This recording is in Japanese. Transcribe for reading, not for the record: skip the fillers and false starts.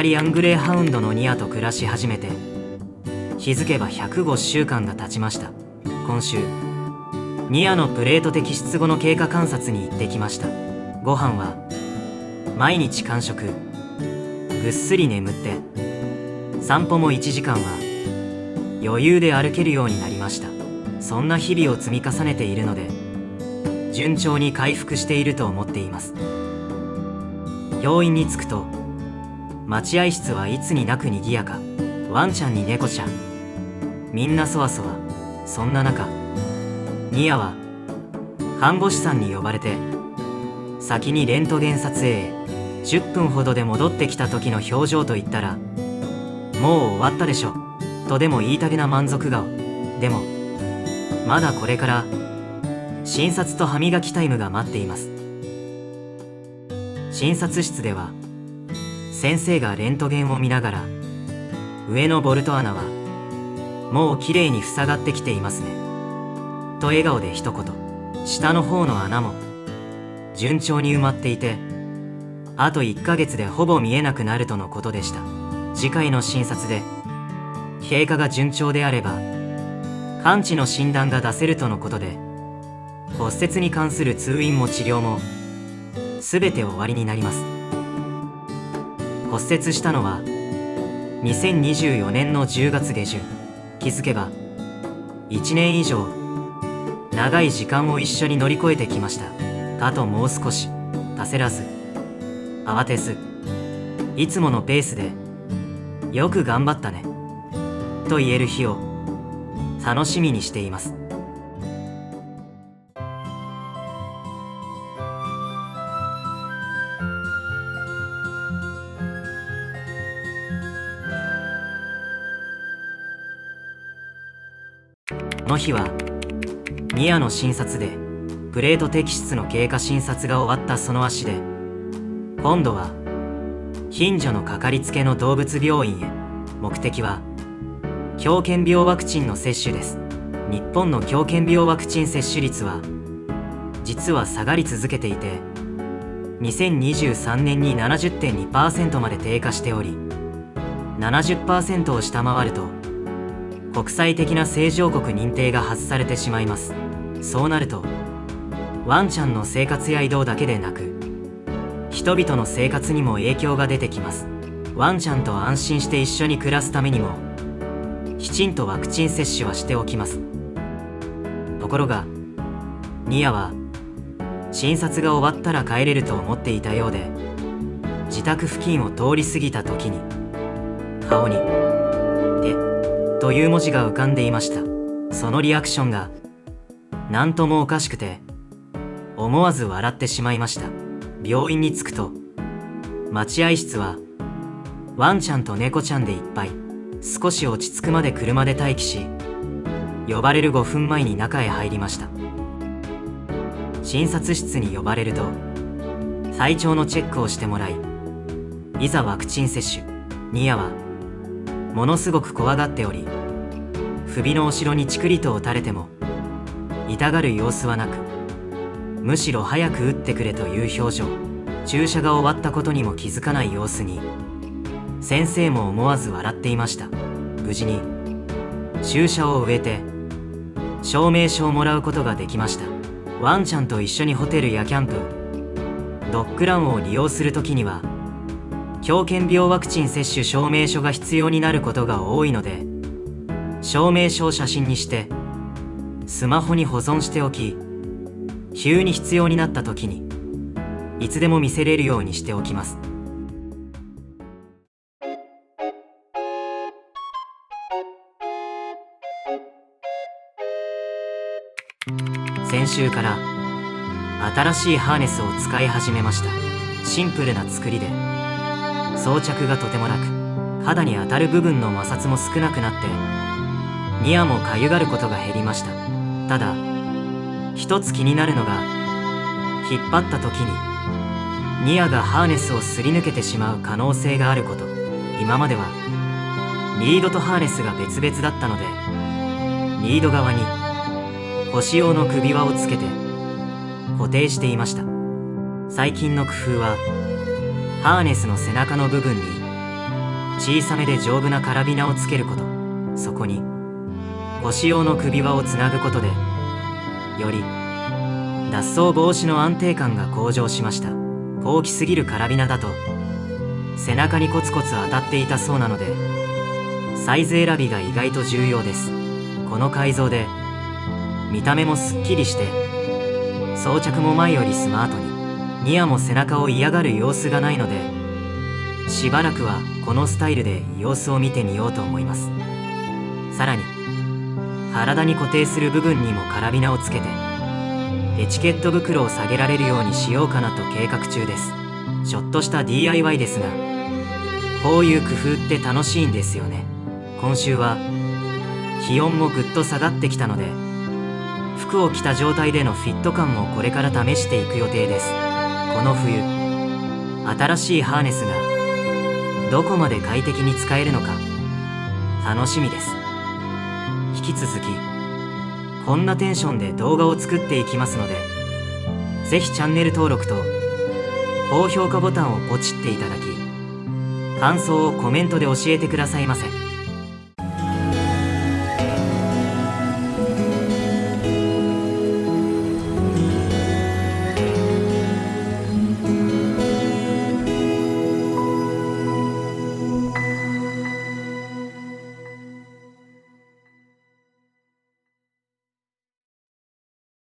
タリアングレーハウンドのニアと暮らし始めて気づけば105週間が経ちました。今週ニアのプレート摘出後の経過観察に行ってきました。ご飯は毎日完食、ぐっすり眠って、散歩も1時間は余裕で歩けるようになりました。そんな日々を積み重ねているので順調に回復していると思っています。病院に着くと待合室はいつになく賑やか。ワンちゃんに猫ちゃん、みんなそわそわ。そんな中ニアは看護師さんに呼ばれて先にレントゲン撮影へ。10分ほどで戻ってきた時の表情といったら、もう終わったでしょとでも言いたげな満足顔。でもまだこれから診察と歯磨きタイムが待っています。診察室では先生がレントゲンを見ながら、上のボルト穴はもうきれいに塞がってきていますねと笑顔で一言。下の方の穴も順調に埋まっていて、あと1ヶ月でほぼ見えなくなるとのことでした。次回の診察で経過が順調であれば完治の診断が出せるとのことで、骨折に関する通院も治療も全て終わりになります。骨折したのは2024年の10月下旬。気づけば1年以上長い時間を一緒に乗り越えてきました。あともう少し、焦らず慌てず、いつものペースでよく頑張ったねと言える日を楽しみにしています。この日はニアの診察でプレート摘出の経過診察が終わったその足で、今度は近所のかかりつけの動物病院へ。目的は狂犬病ワクチンの接種です。日本の狂犬病ワクチン接種率は実は下がり続けていて、2023年に 70.2% まで低下しており、70% を下回ると国際的な正常国認定が発されてしまいます。そうなるとワンちゃんの生活や移動だけでなく、人々の生活にも影響が出てきます。ワンちゃんと安心して一緒に暮らすためにもきちんとワクチン接種はしておきます。ところがニアは診察が終わったら帰れると思っていたようで、自宅付近を通り過ぎた時に顔に「手」という文字が浮かんでいました。そのリアクションがなんともおかしくて思わず笑ってしまいました。病院に着くと待合室はワンちゃんと猫ちゃんでいっぱい。少し落ち着くまで車で待機し、呼ばれる5分前に中へ入りました。診察室に呼ばれると体調のチェックをしてもらい、いざワクチン接種。ニアはものすごく怖がっており、首の後ろにチクリと打たれても痛がる様子はなく、むしろ早く打ってくれという表情。注射が終わったことにも気づかない様子に先生も思わず笑っていました。無事に注射を終えて証明書をもらうことができました。ワンちゃんと一緒にホテルやキャンプ、ドッグランを利用するときには狂犬病ワクチン接種証明書が必要になることが多いので、証明書を写真にしてスマホに保存しておき、急に必要になった時にいつでも見せれるようにしておきます。先週から新しいハーネスを使い始めました。シンプルな作りで装着がとても楽、肌に当たる部分の摩擦も少なくなって、ニアもかゆがることが減りました。ただ一つ気になるのが、引っ張った時にニアがハーネスをすり抜けてしまう可能性があること。今まではリードとハーネスが別々だったので、リード側に腰用の首輪をつけて固定していました。最近の工夫はハーネスの背中の部分に小さめで丈夫なカラビナをつけること、そこに腰用の首輪をつなぐことでより脱走防止の安定感が向上しました。大きすぎるカラビナだと背中にコツコツ当たっていたそうなので、サイズ選びが意外と重要です。この改造で見た目もすっきりして、装着も前よりスマートに、ニアも背中を嫌がる様子がないので、しばらくはこのスタイルで様子を見てみようと思います。さらに体に固定する部分にもカラビナをつけて、エチケット袋を下げられるようにしようかなと計画中です。ちょっとした DIY ですが、こういう工夫って楽しいんですよね。今週は気温もぐっと下がってきたので、服を着た状態でのフィット感もこれから試していく予定です。この冬、新しいハーネスがどこまで快適に使えるのか楽しみです。引き続きこんなテンションで動画を作っていきますので、ぜひチャンネル登録と高評価ボタンをポチっていただき、感想をコメントで教えてくださいませ。